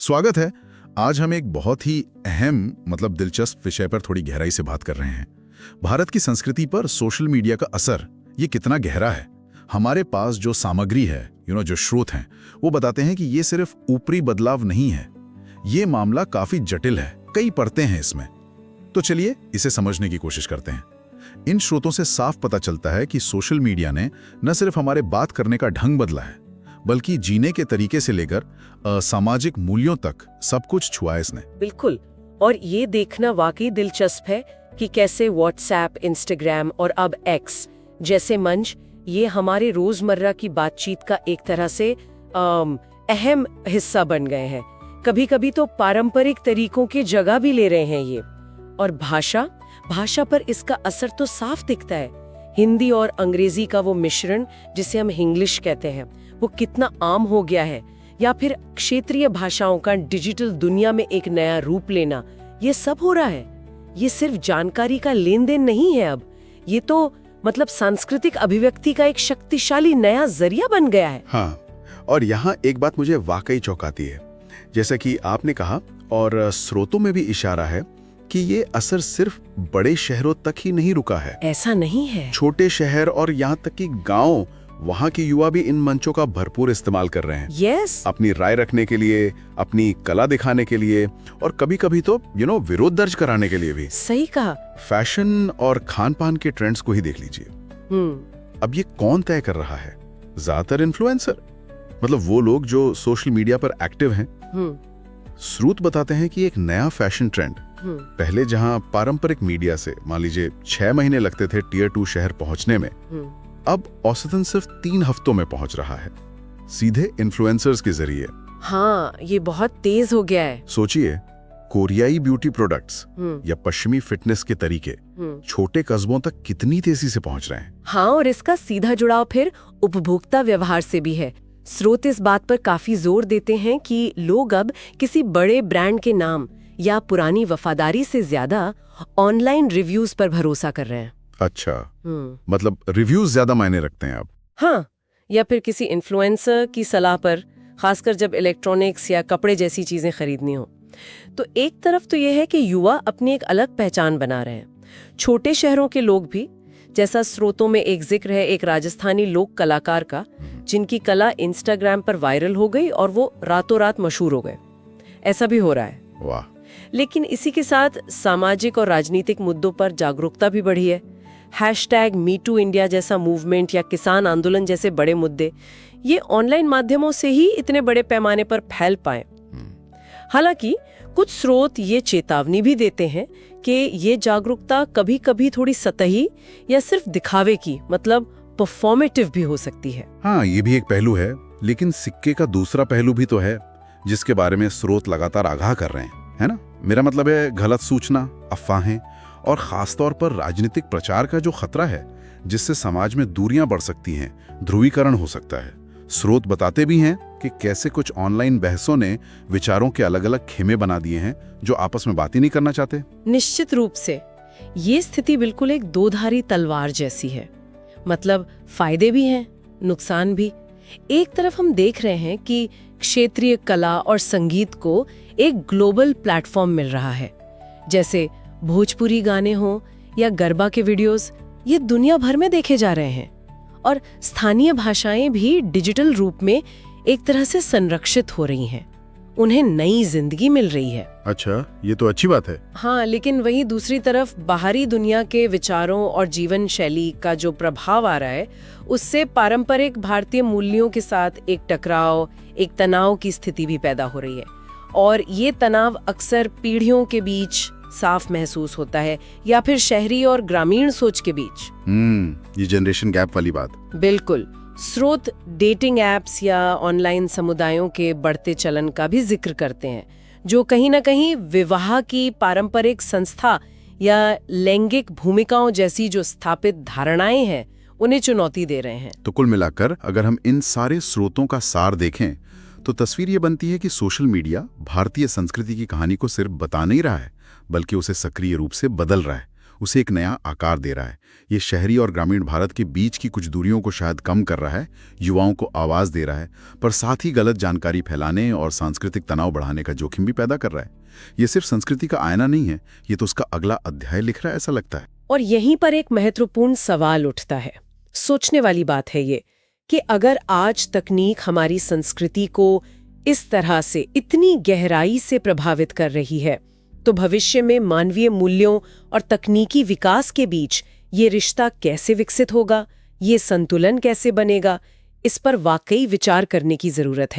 स्वागत है। आज हम एक बहुत ही अहम दिलचस्प विषय पर थोड़ी गहराई से बात कर रहे हैं। भारत की संस्कृति पर सोशल मीडिया का असर ये कितना गहरा है। हमारे पास जो सामग्री है, जो स्रोत हैं, वो बताते हैं कि ये सिर्फ ऊपरी बदलाव नहीं है। ये मामला काफी जटिल है, कई परतें हैं इसमें। तो चलिए इसे समझने की कोशिश करते हैं। इन स्रोतों से साफ पता चलता है कि सोशल मीडिया ने न सिर्फ हमारे बात करने का ढंग बदला है, बल्कि जीने के तरीके से लेकर सामाजिक मूल्यों तक सब कुछ छुआ है इसने। बिल्कुल। और ये देखना वाकई दिलचस्प है कि कैसे व्हाट्सएप, इंस्टाग्राम और अब एक्स जैसे मंच ये हमारे रोजमर्रा की बातचीत का एक तरह से अहम हिस्सा बन गए हैं। कभी कभी तो पारंपरिक तरीकों की जगह भी ले रहे हैं ये। और भाषा पर इसका असर तो साफ दिखता है। हिंदी और अंग्रेजी का वो मिश्रण जिसे हम इंग्लिश कहते हैं, वो कितना आम हो गया है। या फिर क्षेत्रीय भाषाओं का डिजिटल दुनिया में एक नया रूप लेना, ये सब हो रहा है। ये सिर्फ जानकारी का लेन देन नहीं है, अब ये तो सांस्कृतिक अभिव्यक्ति का एक शक्तिशाली नया जरिया बन गया है। हाँ, और यहाँ एक बात मुझे वाकई चौंकाती है, जैसा कि आपने कहा और स्रोतों में भी इशारा है कि ये असर सिर्फ बड़े शहरों तक ही नहीं रुका है। ऐसा नहीं है। छोटे शहर और यहाँ तक कि गांव, वहाँ के युवा भी इन मंचों का भरपूर इस्तेमाल कर रहे हैं। यस। अपनी राय रखने के लिए, अपनी कला दिखाने के लिए और कभी-कभी तो विरोध दर्ज कराने के लिए भी। सही कहा। फैशन और खान पान के ट्रेंड्स को ही देख लीजिए। अब ये कौन तय कर रहा है? ज्यादातर इन्फ्लुएंसर, वो लोग जो सोशल मीडिया पर एक्टिव हैं। स्रोत बताते हैं कि एक नया फैशन ट्रेंड पहले जहां पारंपरिक मीडिया से मान लीजिए 6 महीने लगते थे टियर 2 शहर पहुंचने में, अब औसतन सिर्फ 3 हफ्तों में पहुंच रहा है, सीधे इन्फ्लुएंसर्स के जरिए। हाँ, ये बहुत तेज हो गया है। सोचिए, कोरियाई ब्यूटी प्रोडक्ट्स या पश्चिमी फिटनेस के तरीके छोटे कस्बों तक कितनी तेजी से पहुंच रहे हैं। हाँ, और इसका सीधा जुड़ाव फिर उपभोक्ता व्यवहार से भी है। स्रोत इस बात पर काफी जोर देते हैं कि लोग अब किसी बड़े ब्रांड के नाम या पुरानी वफादारी से ज्यादा ऑनलाइन रिव्यूज पर भरोसा कर रहे हैं। अच्छा, रिव्यूज ज्यादा मायने रखते हैं अब। हाँ, या फिर किसी इन्फ्लुएंसर की सलाह पर, खासकर जब इलेक्ट्रॉनिक्स या कपड़े जैसी चीजें खरीदनी हो। तो एक तरफ तो यह है कि युवा अपनी एक अलग पहचान बना रहे हैं। छोटे शहरों के लोग भी, जैसा स्रोतों में एक जिक्र है एक राजस्थानी लोक कलाकार का, जिनकी कला इंस्टाग्राम पर वायरल हो गई और वो रातों रात मशहूर हो गए। ऐसा भी हो रहा है। वाह। लेकिन इसी के साथ सामाजिक और राजनीतिक मुद्दों पर जागरूकता भी बढ़ी है। #MeToo इंडिया जैसा मूवमेंट या किसान आंदोलन जैसे बड़े मुद्दे, ये ऑनलाइन माध्यमों से ही इतने बड़े पैमाने पर फैल पाए। हालांकि कुछ स्रोत ये चेतावनी भी देते हैं कि ये जागरूकता कभी-कभी थोड़ी सतही या सिर्फ दिखावे की, परफॉर्मेटिव भी हो सकती है। हाँ, ये भी एक पहलू है, लेकिन सिक्के का दूसरा पहलू भी तो है, जिसके बारे में स्रोत लगातार आगाह कर रहे हैं, है ना? मेरा मतलब है गलत सूचना, अफवाहें और खासतौर पर राजनीतिक प्रचार का जो खतरा है, जिससे समाज में दूरियां बढ़ सकती हैं, ध्रुवीकरण हो सकता है। स्रोत बताते भी हैं कि कैसे कुछ ऑनलाइन बहसों ने विचारों के अलग अलग खेमे बना दिए हैं जो आपस में बात ही नहीं करना चाहते। निश्चित रूप से ये स्थिति बिल्कुल एक दोधारी तलवार जैसी है। फायदे भी हैं, नुकसान भी। एक तरफ हम देख रहे हैं कि क्षेत्रीय कला और संगीत को एक ग्लोबल प्लेटफॉर्म मिल रहा है, जैसे भोजपुरी गाने हो या गरबा के वीडियोस, ये दुनिया भर में देखे जा रहे हैं। और स्थानीय भाषाएं भी डिजिटल रूप में एक तरह से संरक्षित हो रही हैं, उन्हें नई जिंदगी मिल रही है। अच्छा, ये तो अच्छी बात है। हाँ, लेकिन वहीं दूसरी तरफ बाहरी दुनिया के विचारों और जीवन शैली का जो प्रभाव आ रहा है, उससे पारंपरिक भारतीय मूल्यों के साथ एक टकराव, एक तनाव की स्थिति भी पैदा हो रही है। और ये तनाव अक्सर पीढ़ियों के बीच साफ महसूस होता है, या फिर शहरी और ग्रामीण सोच के बीच। ये जनरेशन गैप वाली बात। बिल्कुल। स्रोत डेटिंग एप्स या ऑनलाइन समुदायों के बढ़ते चलन का भी जिक्र करते हैं, जो कहीं ना कहीं विवाह की पारंपरिक संस्था या लैंगिक भूमिकाओं जैसी जो स्थापित धारणाएं हैं, उन्हें चुनौती दे रहे हैं। तो कुल मिलाकर अगर हम इन सारे स्रोतों का सार देखें, तो तस्वीर ये बनती है कि सोशल मीडिया भारतीय संस्कृति की कहानी को सिर्फ बता नहीं रहा है, बल्कि उसे सक्रिय रूप से बदल रहा है, उसे एक नया आकार दे रहा है। ये शहरी और ग्रामीण भारत के बीच की कुछ दूरियों को शायद कम कर रहा है, युवाओं को आवाज़ दे रहा है, पर साथ ही गलत जानकारी फैलाने और सांस्कृतिक तनाव बढ़ाने का जोखिम भी पैदा कर रहा है। ये सिर्फ संस्कृति का आईना नहीं है, ये तो उसका अगला अध्याय लिख रहा है, ऐसा लगता है। और यहीं पर एक महत्वपूर्ण सवाल उठता है, सोचने वाली बात है ये, कि अगर आज तकनीक हमारी संस्कृति को इस तरह से इतनी गहराई से प्रभावित कर रही है, तो भविष्य में मानवीय मूल्यों और तकनीकी विकास के बीच ये रिश्ता कैसे विकसित होगा, ये संतुलन कैसे बनेगा, इस पर वाकई विचार करने की जरूरत है।